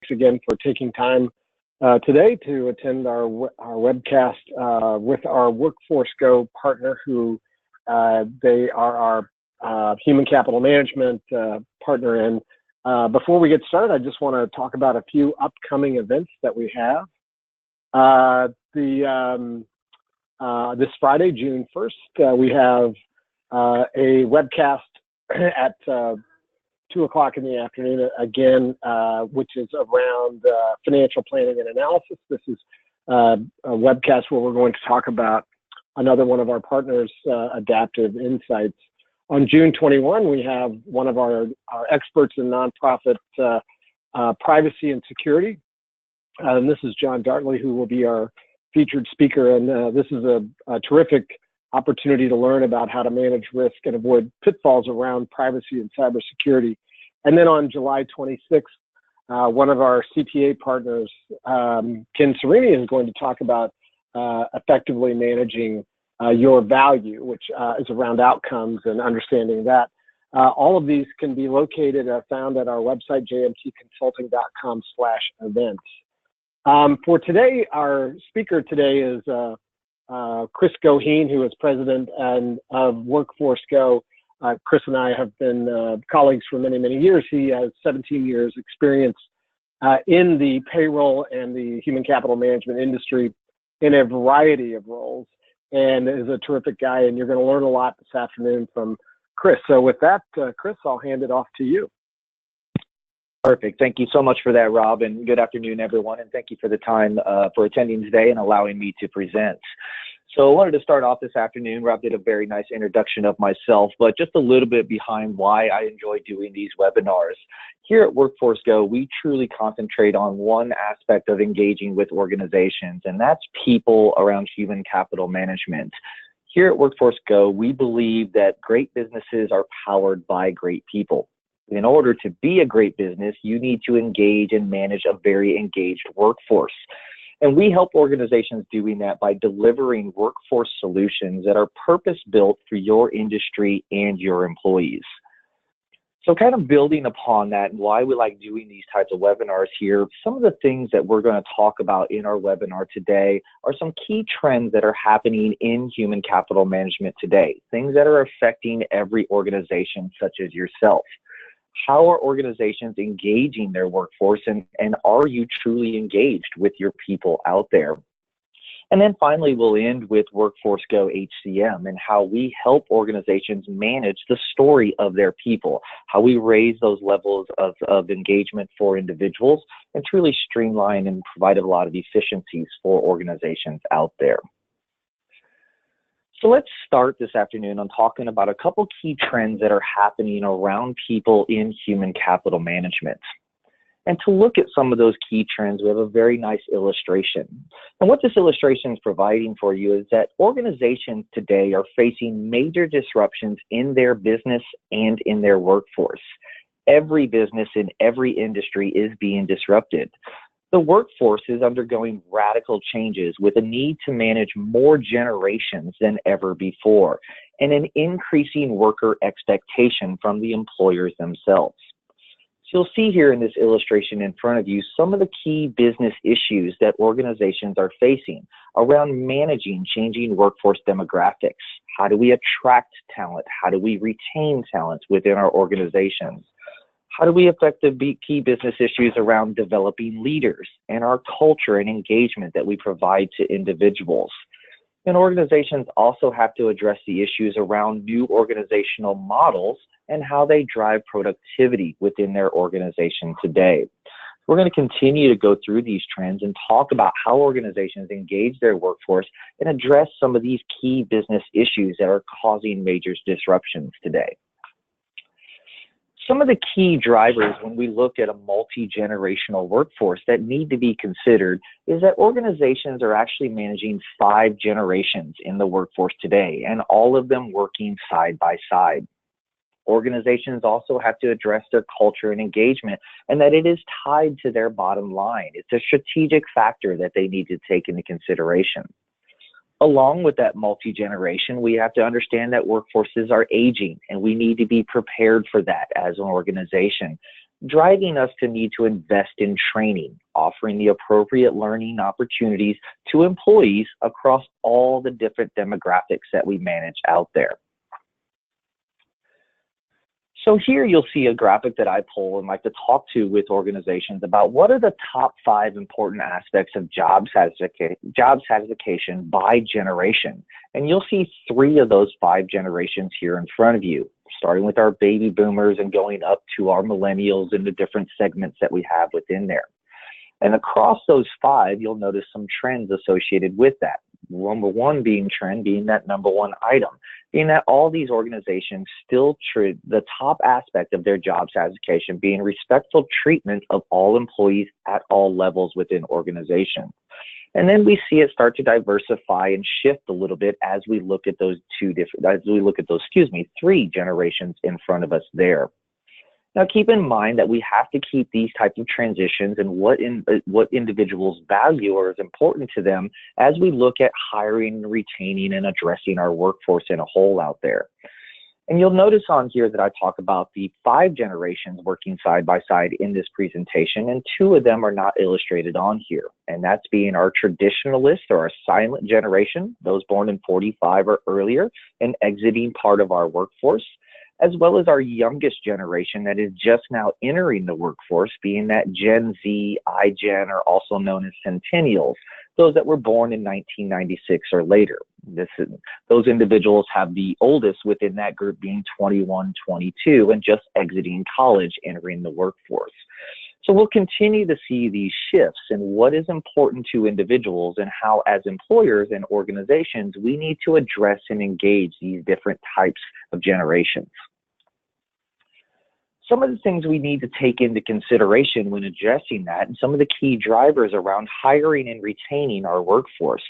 again for taking time today to attend our webcast with our Workforce Go partner, who they are our human capital management partner. And before we get started, I just want to talk about a few upcoming events that we have. This Friday, June 1st, we have a webcast at 2 o'clock in the afternoon, again, which is around financial planning and analysis. This is a webcast where we're going to talk about another one of our partners, Adaptive Insights. On June 21, we have one of our experts in nonprofit privacy and security. And this is John Dartley, who will be our featured speaker. And this is a terrific opportunity to learn about how to manage risk and avoid pitfalls around privacy and cybersecurity. And then on July 26th, one of our CPA partners, Ken Serini, is going to talk about effectively managing your value, which is around outcomes and understanding that. All of these can be located, found at our website, jmtconsulting.com/events. For today, our speaker today is Chris Goheen, who is president of Workforce Go. Chris and I have been colleagues for many, many years. He has 17 years experience in the payroll and the human capital management industry in a variety of roles, and is a terrific guy, and you're going to learn a lot this afternoon from Chris. So with that, Chris, I'll hand it off to you. Perfect. Thank you so much for that, Rob, and good afternoon, everyone, and thank you for the time for attending today and allowing me to present. So I wanted to start off this afternoon. Rob did a very nice introduction of myself, but just a little bit behind why I enjoy doing these webinars. Here at Workforce Go, we truly concentrate on one aspect of engaging with organizations, and that's people around human capital management. Here at Workforce Go, we believe that great businesses are powered by great people. In order to be a great business, you need to engage and manage a very engaged workforce. And we help organizations doing that by delivering workforce solutions that are purpose-built for your industry and your employees. So kind of building upon that and why we like doing these types of webinars here, some of the things that we're going to talk about in our webinar today are some key trends that are happening in human capital management today, things that are affecting every organization such as yourself. How are organizations engaging their workforce, and are you truly engaged with your people out there? And then finally, we'll end with Workforce Go HCM and how we help organizations manage the story of their people, how we raise those levels of engagement for individuals and truly streamline and provide a lot of efficiencies for organizations out there. So let's start this afternoon on talking about a couple key trends that are happening around people in human capital management. And to look at some of those key trends, we have a very nice illustration. And what this illustration is providing for you is that organizations today are facing major disruptions in their business and in their workforce. Every business in every industry is being disrupted. The workforce is undergoing radical changes with a need to manage more generations than ever before, and an increasing worker expectation from the employers themselves. So you'll see here in this illustration in front of you some of the key business issues that organizations are facing around managing changing workforce demographics. How do we attract talent? How do we retain talent within our organizations? How do we affect the key business issues around developing leaders and our culture and engagement that we provide to individuals? And organizations also have to address the issues around new organizational models and how they drive productivity within their organization today. We're going to continue to go through these trends and talk about how organizations engage their workforce and address some of these key business issues that are causing major disruptions today. Some of the key drivers when we look at a multi-generational workforce that need to be considered is that organizations are actually managing 5 generations in the workforce today, and all of them working side by side. Organizations also have to address their culture and engagement, and that it is tied to their bottom line. It's a strategic factor that they need to take into consideration. Along with that multi-generation, we have to understand that workforces are aging, and we need to be prepared for that as an organization. driving us to need to invest in training, offering the appropriate learning opportunities to employees across all the different demographics that we manage out there. So here you'll see a graphic that I pull and like to talk to with organizations about what are the top 5 important aspects of job satisfaction by generation. And you'll see 3 of those 5 generations here in front of you, starting with our baby boomers and going up to our millennials and the different segments that we have within there. And across those 5, you'll notice some trends associated with that. Number 1 trend being that number 1 item, being that all these organizations still treat the top aspect of their job satisfaction being respectful treatment of all employees at all levels within organizations. And then we see it start to diversify and shift a little bit as we look at those 3 generations in front of us there. Now, keep in mind that we have to keep these types of transitions and what individuals value or is important to them as we look at hiring, retaining, and addressing our workforce in a whole out there. And you'll notice on here that I talk about the 5 generations working side by side in this presentation, and 2 of them are not illustrated on here. And that's being our traditionalist or our silent generation, those born in 45 or earlier and exiting part of our workforce, as well as our youngest generation that is just now entering the workforce, being that Gen Z, iGen, or also known as Centennials, those that were born in 1996 or later. Those individuals have the oldest within that group being 21, 22, and just exiting college, entering the workforce. So we'll continue to see these shifts in what is important to individuals and how, as employers and organizations, we need to address and engage these different types of generations. Some of the things we need to take into consideration when addressing that, and some of the key drivers around hiring and retaining our workforce.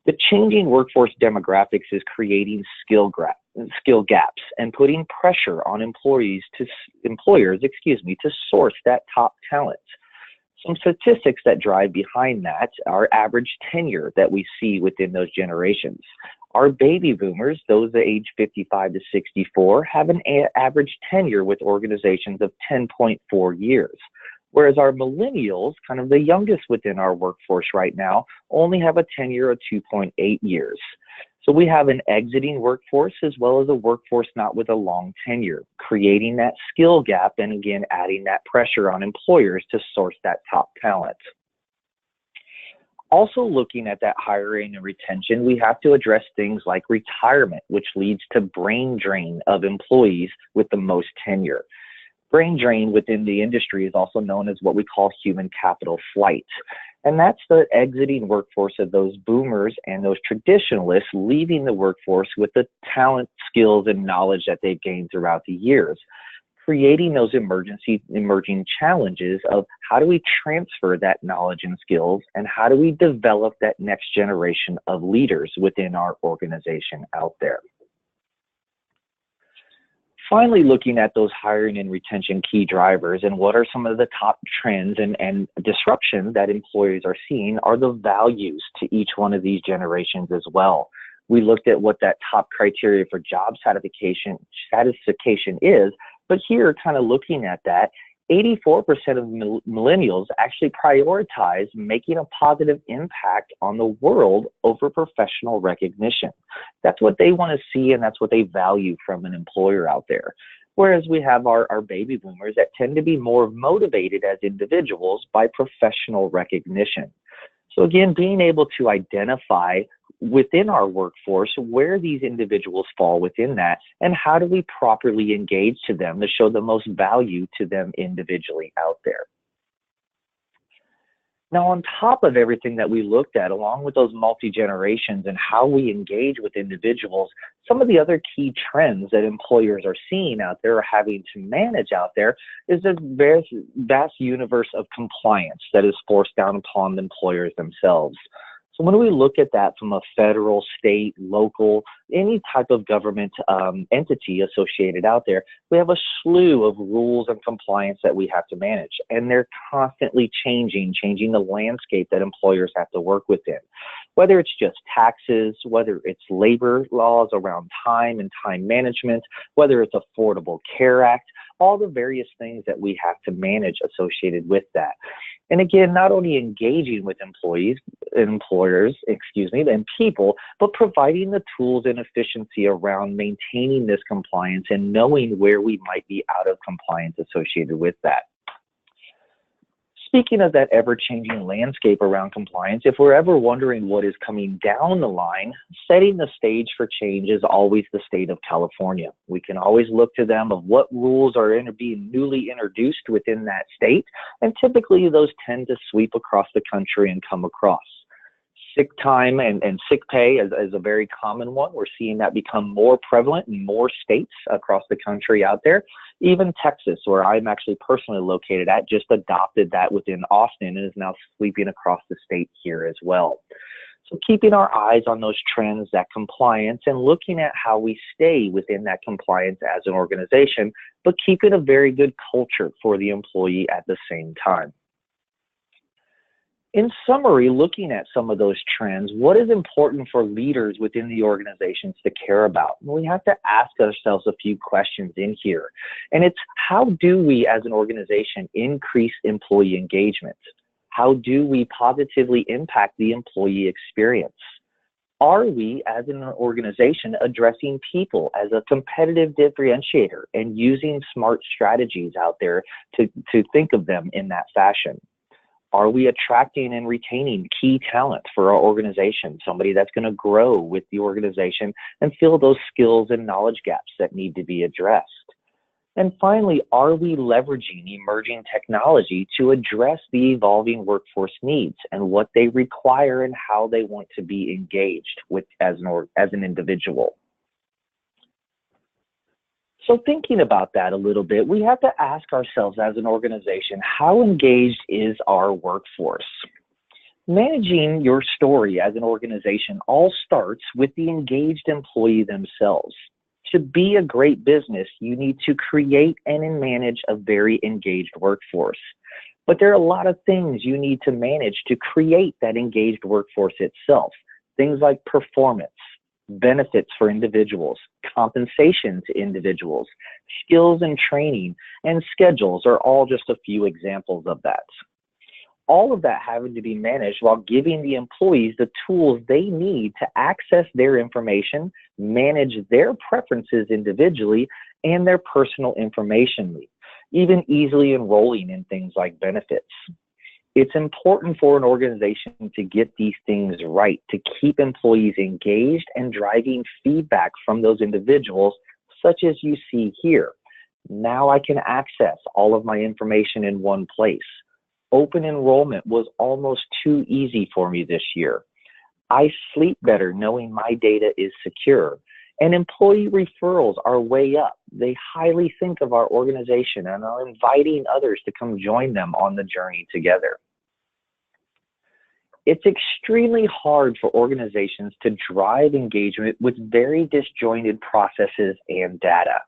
The changing workforce demographics is creating skill gaps and putting pressure on employers to source that top talent. Some statistics that drive behind that are average tenure that we see within those generations. Our baby boomers, those age 55 to 64, have an average tenure with organizations of 10.4 years. Whereas our millennials, kind of the youngest within our workforce right now, only have a tenure of 2.8 years. So we have an exiting workforce as well as a workforce not with a long tenure, creating that skill gap and again, adding that pressure on employers to source that top talent. Also looking at that hiring and retention, we have to address things like retirement, which leads to brain drain of employees with the most tenure. Brain drain within the industry is also known as what we call human capital flight. And that's the exiting workforce of those boomers and those traditionalists leaving the workforce with the talent, skills, and knowledge that they've gained throughout the years, creating those emerging challenges of how do we transfer that knowledge and skills and how do we develop that next generation of leaders within our organization out there. Finally, looking at those hiring and retention key drivers and what are some of the top trends and disruption that employers are seeing are the values to each one of these generations as well. We looked at what that top criteria for job satisfaction is, but here kind of looking at that, 84% of millennials actually prioritize making a positive impact on the world over professional recognition. That's what they want to see and that's what they value from an employer out there. Whereas we have our baby boomers that tend to be more motivated as individuals by professional recognition. So again, being able to identify within our workforce where these individuals fall within that and how do we properly engage to them to show the most value to them individually out there. Now, on top of everything that we looked at, along with those multi-generations and how we engage with individuals, some of the other key trends that employers are seeing out there or having to manage out there is this vast universe of compliance that is forced down upon the employers themselves. So when we look at that from a federal, state, local, any type of government entity associated out there, we have a slew of rules and compliance that we have to manage. And they're constantly changing the landscape that employers have to work within. whether it's just taxes, whether it's labor laws around time and time management, whether it's Affordable Care Act, all the various things that we have to manage associated with that. And again, not only engaging with employers, and people, but providing the tools and efficiency around maintaining this compliance and knowing where we might be out of compliance associated with that. Speaking of that ever-changing landscape around compliance, if we're ever wondering what is coming down the line, setting the stage for change is always the state of California. We can always look to them of what rules are being newly introduced within that state, and typically those tend to sweep across the country and come across. Sick time and sick pay is a very common one. We're seeing that become more prevalent in more states across the country out there. Even Texas, where I'm actually personally located at, just adopted that within Austin and is now sweeping across the state here as well. So keeping our eyes on those trends, that compliance, and looking at how we stay within that compliance as an organization, but keeping a very good culture for the employee at the same time. In summary, looking at some of those trends, what is important for leaders within the organizations to care about? We have to ask ourselves a few questions in here. And it's, how do we as an organization increase employee engagement? How do we positively impact the employee experience? Are we as an organization addressing people as a competitive differentiator and using smart strategies out there to think of them in that fashion? Are we attracting and retaining key talent for our organization, somebody that's going to grow with the organization and fill those skills and knowledge gaps that need to be addressed? And finally, are we leveraging emerging technology to address the evolving workforce needs and what they require and how they want to be engaged with as an individual? So thinking about that a little bit, we have to ask ourselves as an organization, how engaged is our workforce? Managing your story as an organization all starts with the engaged employee themselves. To be a great business, you need to create and manage a very engaged workforce. But there are a lot of things you need to manage to create that engaged workforce itself. Things like performance, benefits for individuals, compensation to individuals, skills and training, and schedules are all just a few examples of that. All of that having to be managed while giving the employees the tools they need to access their information, manage their preferences individually, and their personal information, even easily enrolling in things like benefits. It's important for an organization to get these things right, to keep employees engaged and driving feedback from those individuals, such as you see here. Now I can access all of my information in one place. Open enrollment was almost too easy for me this year. I sleep better knowing my data is secure. And employee referrals are way up. They highly think of our organization and are inviting others to come join them on the journey together. It's extremely hard for organizations to drive engagement with very disjointed processes and data.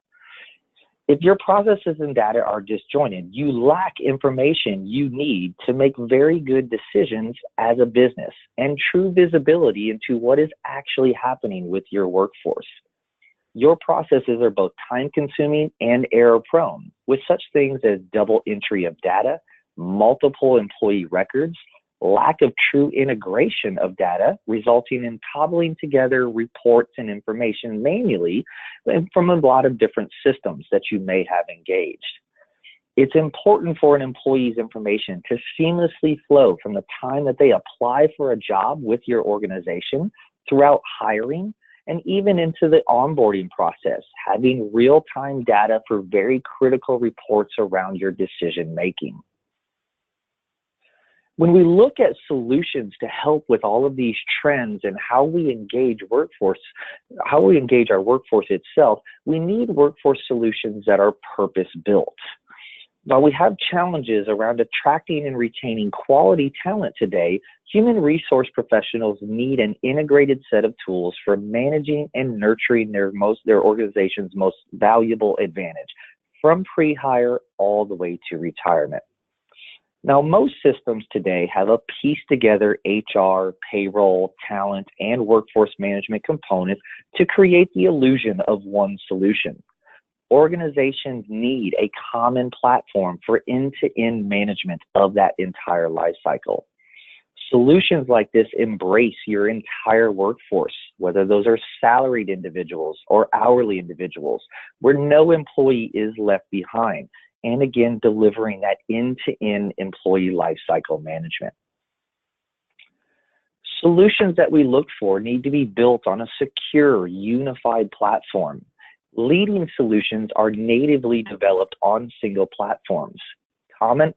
If your processes and data are disjointed, you lack information you need to make very good decisions as a business and true visibility into what is actually happening with your workforce. Your processes are both time-consuming and error-prone, with such things as double entry of data, multiple employee records, lack of true integration of data, resulting in cobbling together reports and information manually from a lot of different systems that you may have engaged. It's important for an employee's information to seamlessly flow from the time that they apply for a job with your organization, throughout hiring, and even into the onboarding process, having real-time data for very critical reports around your decision making. When we look at solutions to help with all of these trends and how we engage our workforce itself, we need workforce solutions that are purpose-built. While we have challenges around attracting and retaining quality talent today, human resource professionals need an integrated set of tools for managing and nurturing their organization's most valuable advantage, from pre-hire all the way to retirement. Now, most systems today have a pieced together HR, payroll, talent, and workforce management components to create the illusion of one solution. Organizations need a common platform for end-to-end management of that entire life cycle. Solutions like this embrace your entire workforce, whether those are salaried individuals or hourly individuals, where no employee is left behind, and again, delivering that end-to-end employee lifecycle management. Solutions that we look for need to be built on a secure, unified platform. Leading solutions are natively developed on single platforms. Common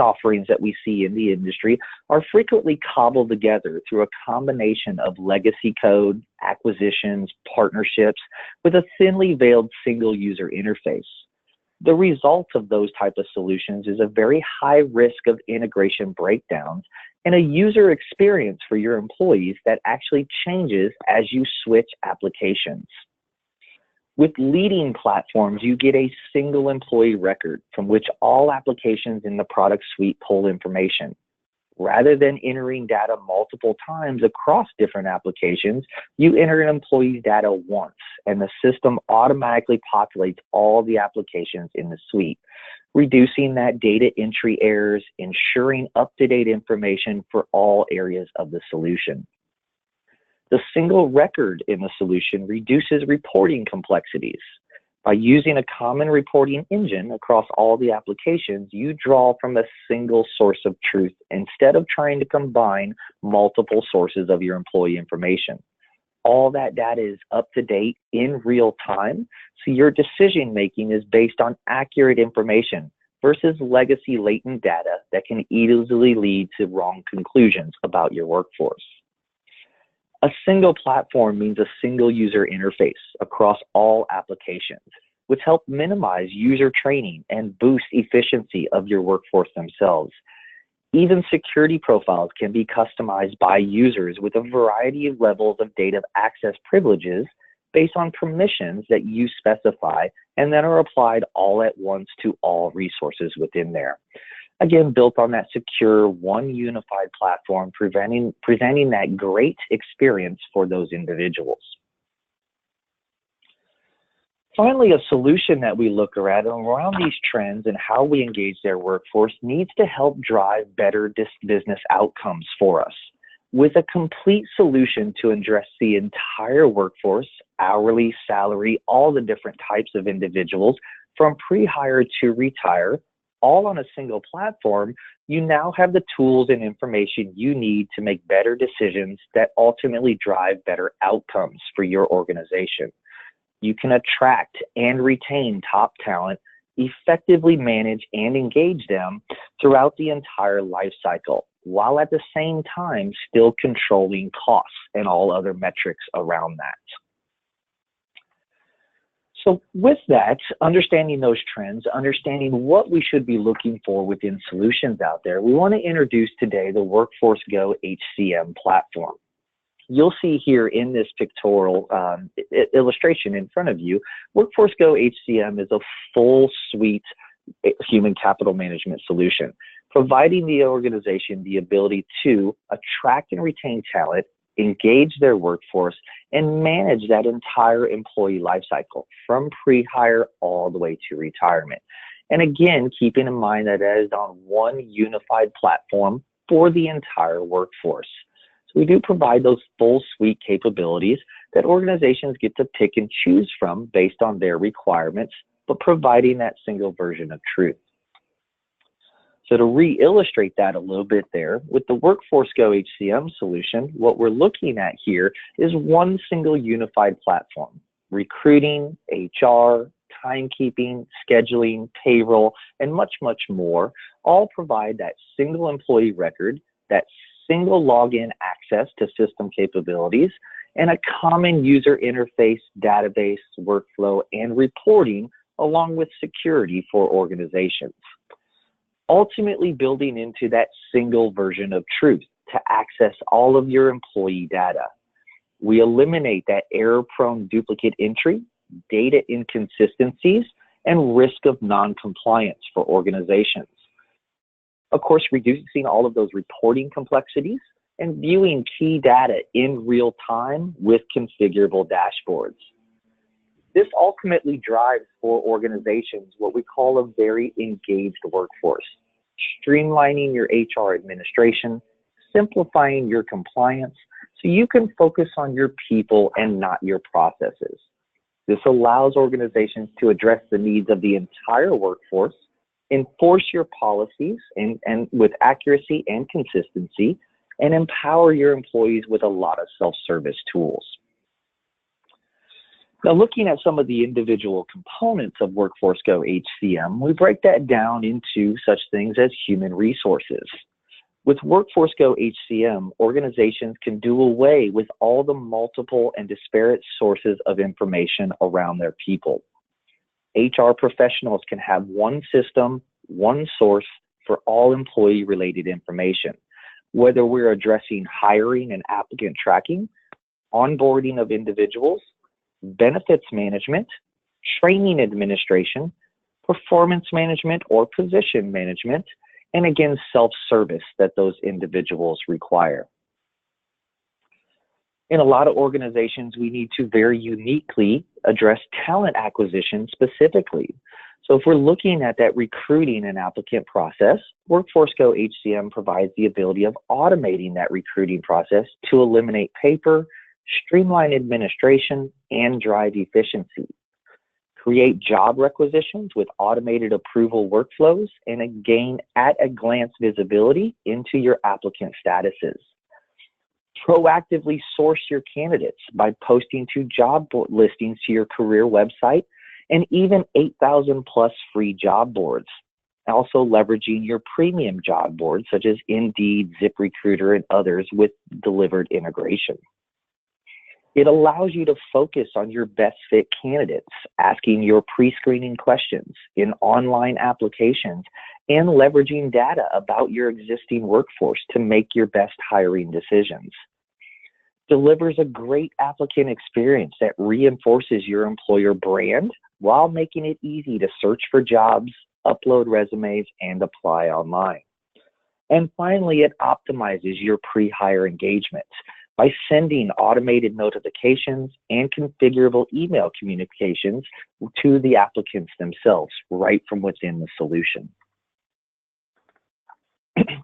offerings that we see in the industry are frequently cobbled together through a combination of legacy code, acquisitions, partnerships, with a thinly veiled single user interface. The result of those type of solutions is a very high risk of integration breakdowns and a user experience for your employees that actually changes as you switch applications. With leading platforms, you get a single employee record from which all applications in the product suite pull information. Rather than entering data multiple times across different applications, you enter an employee's data once, and the system automatically populates all the applications in the suite, reducing that data entry errors, ensuring up-to-date information for all areas of the solution. The single record in the solution reduces reporting complexities. By using a common reporting engine across all the applications, you draw from a single source of truth instead of trying to combine multiple sources of your employee information. All that data is up to date in real time, so your decision making is based on accurate information versus legacy latent data that can easily lead to wrong conclusions about your workforce. A single platform means a single user interface across all applications, which help minimize user training and boost efficiency of your workforce themselves. Even security profiles can be customized by users with a variety of levels of data access privileges based on permissions that you specify and that are applied all at once to all resources within there. Again, built on that secure, one unified platform, presenting that great experience for those individuals. Finally, a solution that we look at around these trends and how we engage their workforce needs to help drive better business outcomes for us. With a complete solution to address the entire workforce, hourly, salary, all the different types of individuals, from pre-hire to retire, all on a single platform, you now have the tools and information you need to make better decisions that ultimately drive better outcomes for your organization. You can attract and retain top talent, effectively manage and engage them throughout the entire life cycle, while at the same time still controlling costs and all other metrics around that. So with that, understanding those trends, understanding what we should be looking for within solutions out there, we want to introduce today the Workforce Go HCM platform. You'll see here in this pictorial illustration in front of you, Workforce Go HCM is a full suite human capital management solution, providing the organization the ability to attract and retain talent, engage their workforce, and manage that entire employee lifecycle from pre-hire all the way to retirement. And again, keeping in mind that it is on one unified platform for the entire workforce. So we do provide those full suite capabilities that organizations get to pick and choose from based on their requirements, but providing that single version of truth. So to re-illustrate that a little bit there, with the Workforce Go HCM solution, what we're looking at here is one single unified platform. Recruiting, HR, timekeeping, scheduling, payroll, and much, much more all provide that single employee record, that single login access to system capabilities, and a common user interface, database, workflow, and reporting, along with security for organizations. Ultimately building into that single version of truth to access all of your employee data. We eliminate that error-prone duplicate entry, data inconsistencies, and risk of non-compliance for organizations. Of course, reducing all of those reporting complexities and viewing key data in real time with configurable dashboards. This ultimately drives for organizations what we call a very engaged workforce, streamlining your HR administration, simplifying your compliance so you can focus on your people and not your processes. This allows organizations to address the needs of the entire workforce, enforce your policies and with accuracy and consistency, and empower your employees with a lot of self-service tools. Now, looking at some of the individual components of Workforce Go HCM, we break that down into such things as human resources. With Workforce Go HCM, organizations can do away with all the multiple and disparate sources of information around their people. HR professionals can have one system, one source for all employee-related information, whether we're addressing hiring and applicant tracking, onboarding of individuals, benefits management, training administration, performance management or position management, and again, self-service that those individuals require. In a lot of organizations, we need to very uniquely address talent acquisition specifically. So if we're looking at that recruiting and applicant process, Workforce Go HCM provides the ability of automating that recruiting process to eliminate paper, streamline administration, and drive efficiency. Create job requisitions with automated approval workflows and gain at-a-glance visibility into your applicant statuses. Proactively source your candidates by posting to job listings to your career website and even 8,000 plus free job boards. Also leveraging your premium job boards such as Indeed, ZipRecruiter, and others with delivered integration. It allows you to focus on your best fit candidates, asking your pre-screening questions in online applications and leveraging data about your existing workforce to make your best hiring decisions. Delivers a great applicant experience that reinforces your employer brand while making it easy to search for jobs, upload resumes, and apply online. And finally, it optimizes your pre-hire engagement by sending automated notifications and configurable email communications to the applicants themselves right from within the solution.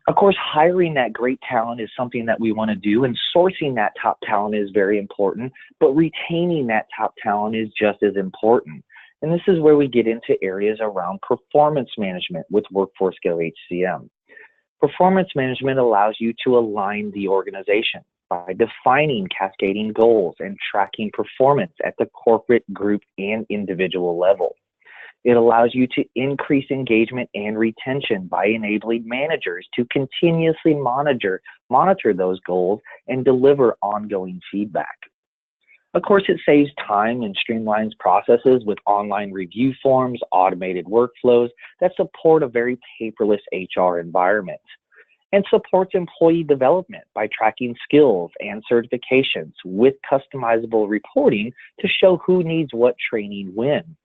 Of course, hiring that great talent is something that we want to do, and sourcing that top talent is very important, but retaining that top talent is just as important. And this is where we get into areas around performance management with Workforce Go HCM. Performance management allows you to align the organization by defining cascading goals and tracking performance at the corporate, group, and individual level. It allows you to increase engagement and retention by enabling managers to continuously monitor those goals and deliver ongoing feedback. Of course, it saves time and streamlines processes with online review forms, automated workflows that support a very paperless HR environment, and supports employee development by tracking skills and certifications with customizable reporting to show who needs what training when.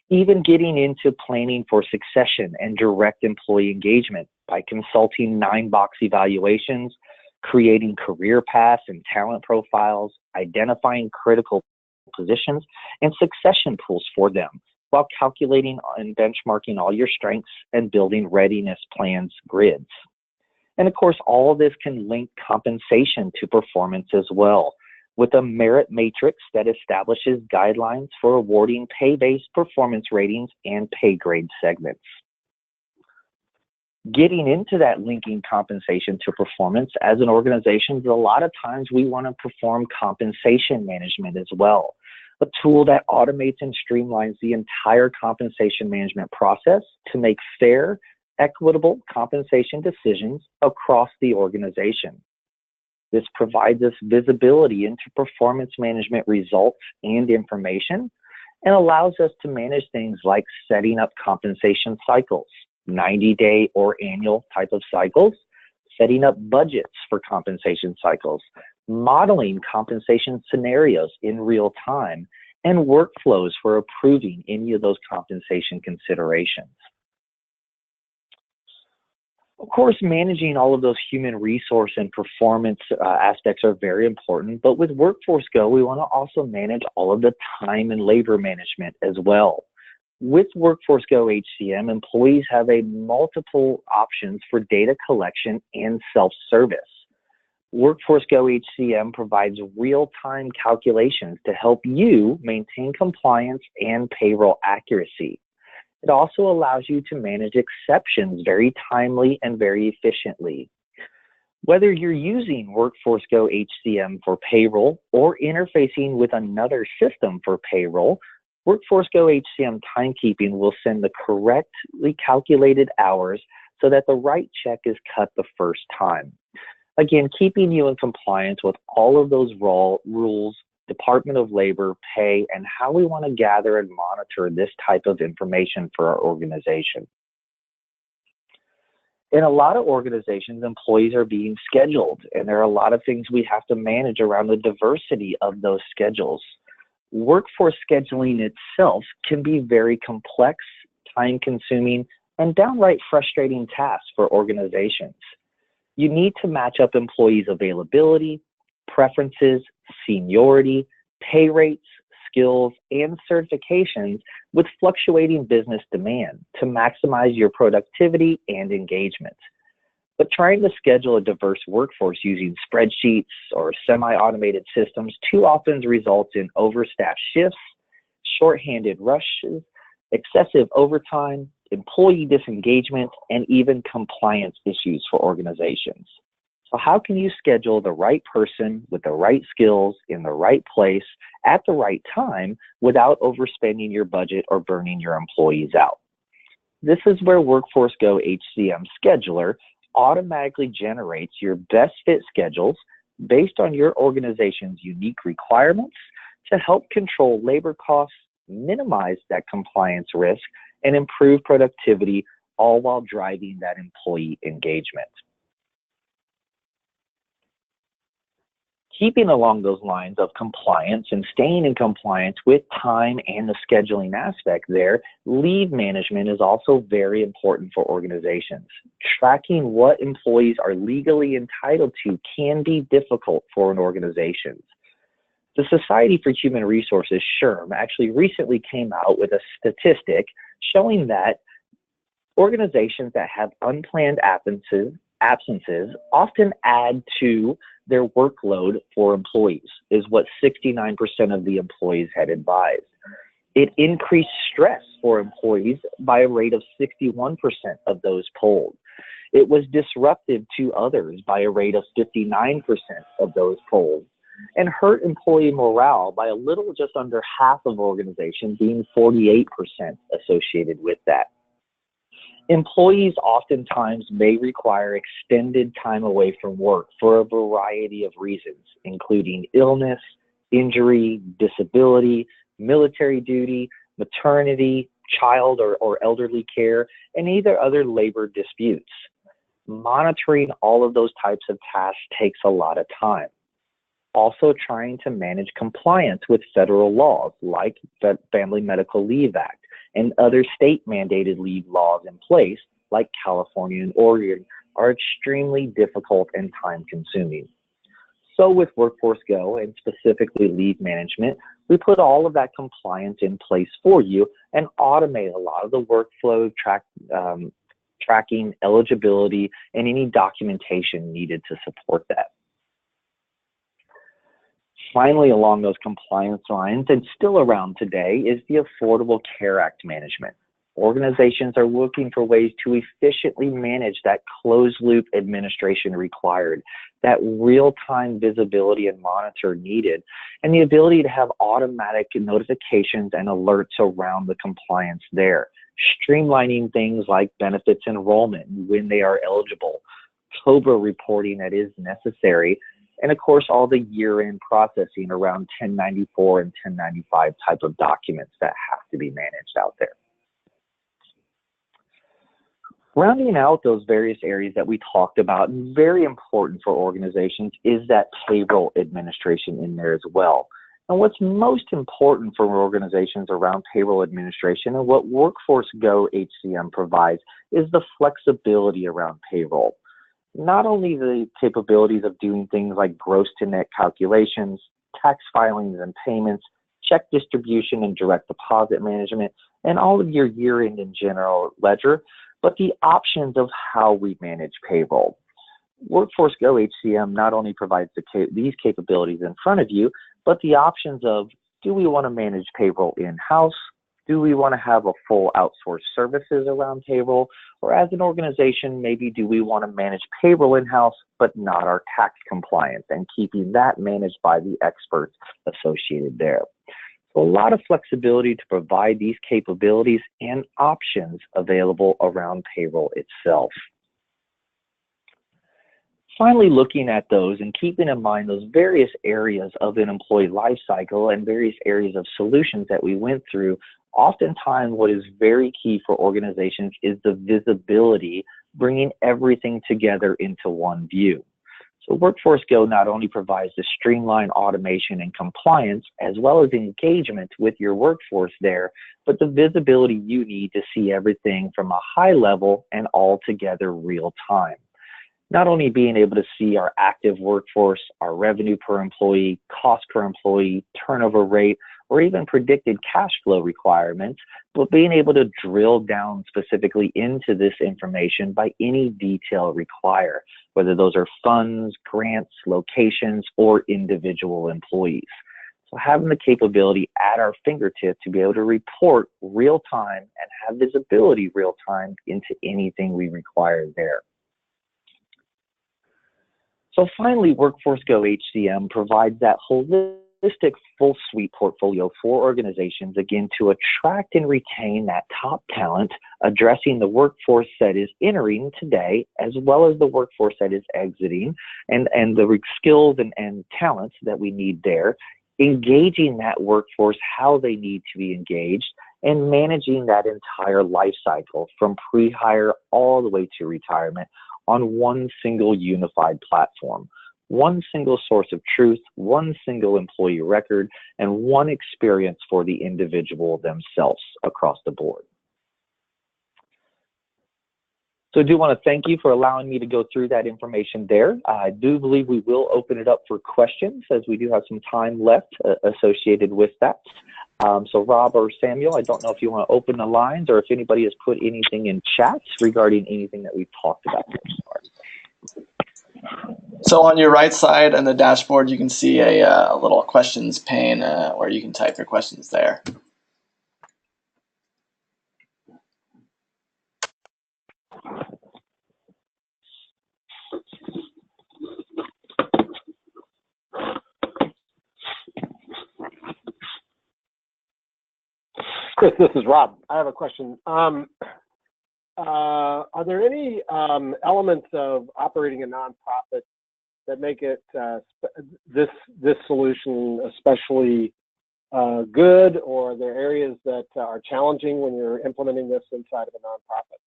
Even getting into planning for succession and direct employee engagement by consulting 9-box evaluations, creating career paths and talent profiles, identifying critical positions and succession pools for them, while calculating and benchmarking all your strengths and building readiness plans grids. And of course, all of this can link compensation to performance as well, with a merit matrix that establishes guidelines for awarding pay-based performance ratings and pay grade segments. Getting into that linking compensation to performance as an organization, a lot of times we want to perform compensation management as well, a tool that automates and streamlines the entire compensation management process to make fair, equitable compensation decisions across the organization. This provides us visibility into performance management results and information, and allows us to manage things like setting up compensation cycles, 90-day or annual type of cycles, setting up budgets for compensation cycles, modeling compensation scenarios in real time, and workflows for approving any of those compensation considerations. Of course, managing all of those human resource and performance aspects are very important, but with Workforce Go, we want to also manage all of the time and labor management as well. With Workforce Go HCM, employees have a multiple options for data collection and self-service. Workforce Go HCM provides real-time calculations to help you maintain compliance and payroll accuracy. It also allows you to manage exceptions very timely and very efficiently. Whether you're using Workforce Go HCM for payroll or interfacing with another system for payroll, Workforce Go HCM timekeeping will send the correctly calculated hours so that the right check is cut the first time. Again, keeping you in compliance with all of those rules, Department of Labor, pay, and how we want to gather and monitor this type of information for our organization. In a lot of organizations, employees are being scheduled, and there are a lot of things we have to manage around the diversity of those schedules. Workforce scheduling itself can be very complex, time-consuming, and downright frustrating task for organizations. You need to match up employees' availability, preferences, seniority, pay rates, skills, and certifications with fluctuating business demand to maximize your productivity and engagement. But trying to schedule a diverse workforce using spreadsheets or semi-automated systems too often results in overstaffed shifts, shorthanded rushes, excessive overtime, employee disengagement, and even compliance issues for organizations. So how can you schedule the right person with the right skills in the right place at the right time without overspending your budget or burning your employees out? This is where Workforce Go HCM Scheduler automatically generates your best fit schedules based on your organization's unique requirements to help control labor costs, minimize that compliance risk, and improve productivity, all while driving that employee engagement. Keeping along those lines of compliance and staying in compliance with time and the scheduling aspect there, leave management is also very important for organizations. Tracking what employees are legally entitled to can be difficult for an organization. The Society for Human Resources, SHRM, actually recently came out with a statistic showing that organizations that have unplanned absences often add to their workload for employees, is what 69% of the employees had advised. It increased stress for employees by a rate of 61% of those polled. It was disruptive to others by a rate of 59% of those polled, and hurt employee morale by a little just under half of organizations, being 48% associated with that. Employees oftentimes may require extended time away from work for a variety of reasons, including illness, injury, disability, military duty, maternity, child or elderly care, and either other labor disputes. Monitoring all of those types of tasks takes a lot of time. Also, trying to manage compliance with federal laws like the Family Medical Leave Act and other state-mandated leave laws in place, like California and Oregon, are extremely difficult and time-consuming. So with Workforce Go, and specifically leave management, we put all of that compliance in place for you and automate a lot of the workflow tracking, eligibility, and any documentation needed to support that. Finally, along those compliance lines, and still around today, is the Affordable Care Act management. Organizations are looking for ways to efficiently manage that closed-loop administration required, that real-time visibility and monitor needed, and the ability to have automatic notifications and alerts around the compliance there, streamlining things like benefits enrollment when they are eligible, COBRA reporting that is necessary, and of course, all the year-end processing around 1094 and 1095 type of documents that have to be managed out there. Rounding out those various areas that we talked about, very important for organizations, is that payroll administration in there as well. And what's most important for organizations around payroll administration and what Workforce Go HCM provides is the flexibility around payroll. Not only the capabilities of doing things like gross to net calculations, tax filings and payments, check distribution and direct deposit management, and all of your year-end and general ledger, but the options of how we manage payroll. Workforce Go HCM not only provides these capabilities in front of you, but the options of, do we want to manage payroll in-house? Do we want to have a full outsourced services around payroll? Or as an organization, maybe do we want to manage payroll in-house, but not our tax compliance, and keeping that managed by the experts associated there. So a lot of flexibility to provide these capabilities and options available around payroll itself. Finally, looking at those and keeping in mind those various areas of an employee life cycle and various areas of solutions that we went through, oftentimes what is very key for organizations is the visibility, bringing everything together into one view. So Workforce Go not only provides the streamlined automation and compliance, as well as engagement with your workforce there, but the visibility you need to see everything from a high level and all together real time. Not only being able to see our active workforce, our revenue per employee, cost per employee, turnover rate, or even predicted cash flow requirements, but being able to drill down specifically into this information by any detail required, whether those are funds, grants, locations, or individual employees. So having the capability at our fingertips to be able to report real time and have visibility real time into anything we require there. So finally, Workforce Go HCM provides that holistic full suite portfolio for organizations, again, to attract and retain that top talent, addressing the workforce that is entering today, as well as the workforce that is exiting, and the skills and talents that we need there, engaging that workforce how they need to be engaged, and managing that entire life cycle from pre-hire all the way to retirement on one single unified platform, one single source of truth, one single employee record, and one experience for the individual themselves across the board. So I do want to thank you for allowing me to go through that information there. I do believe we will open it up for questions, as we do have some time left associated with that. So Rob or Samuel, I don't know if you want to open the lines or if anybody has put anything in chat regarding anything that we've talked about so far. So on your right side on the dashboard, you can see a little questions pane where you can type your questions there. Chris, this is Rob. I have a question. Are there any elements of operating a nonprofit that make it this solution especially good, or are there areas that are challenging when you're implementing this inside of a nonprofit?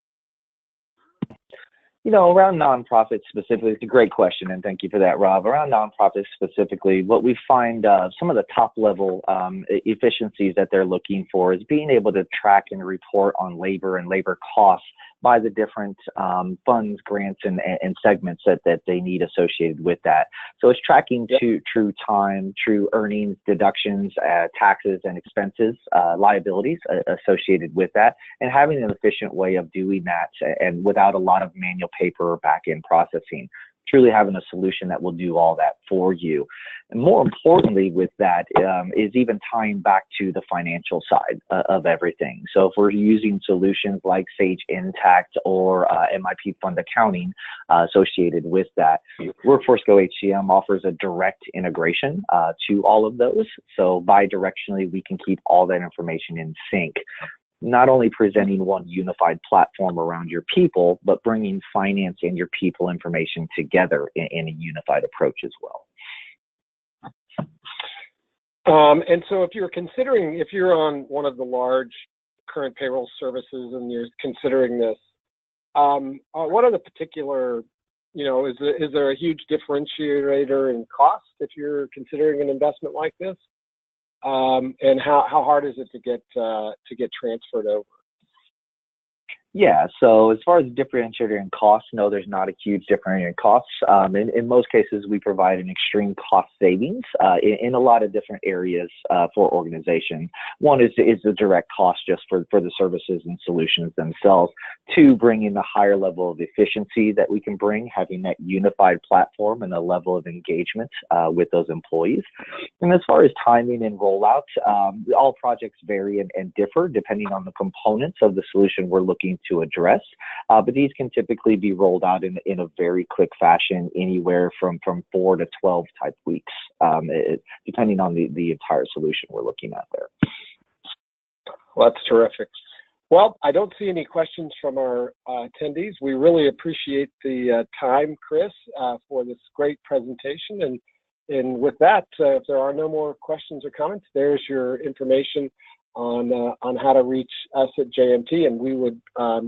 You know, around nonprofits specifically, it's a great question, and thank you for that, Rob. Around nonprofits specifically, what we find some of the top level efficiencies that they're looking for is being able to track and report on labor and labor costs by the different funds, grants, and segments that they need associated with that. So it's tracking true time, true earnings, deductions, taxes and expenses, liabilities associated with that, and having an efficient way of doing that and without a lot of manual paper or back-end processing. Truly having a solution that will do all that for you. And more importantly with that is even tying back to the financial side of everything. So if we're using solutions like Sage Intacct or MIP Fund Accounting associated with that, Workforce Go HCM offers a direct integration to all of those. So bi-directionally, we can keep all that information in sync. Not only presenting one unified platform around your people, but bringing finance and your people information together in a unified approach as well. And so if you're on one of the large current payroll services and you're considering this, what are the particular, is there a huge differentiator in cost if you're considering an investment like this? and how hard is it to get transferred over? Yeah, so as far as differentiator in costs, no, there's not a huge differentiator in costs. In most cases, we provide an extreme cost savings in a lot of different areas for organizations. One is the direct cost just for the services and solutions themselves. Two, bringing the higher level of efficiency that we can bring, having that unified platform and a level of engagement with those employees. And as far as timing and rollout, all projects vary and differ depending on the components of the solution we're looking to address, but these can typically be rolled out in a very quick fashion, anywhere from 4 to 12 type weeks, depending on the entire solution we're looking at there. Well, that's terrific. Well, I don't see any questions from our attendees. We really appreciate the time, Chris, for this great presentation. And with that, if there are no more questions or comments, there's your information on how to reach us at JMT, and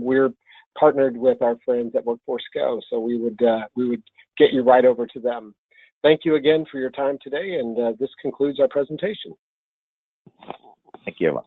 we're partnered with our friends at Workforce Go, so we would get you right over to them. Thank you again for your time today, and this concludes our presentation. Thank you.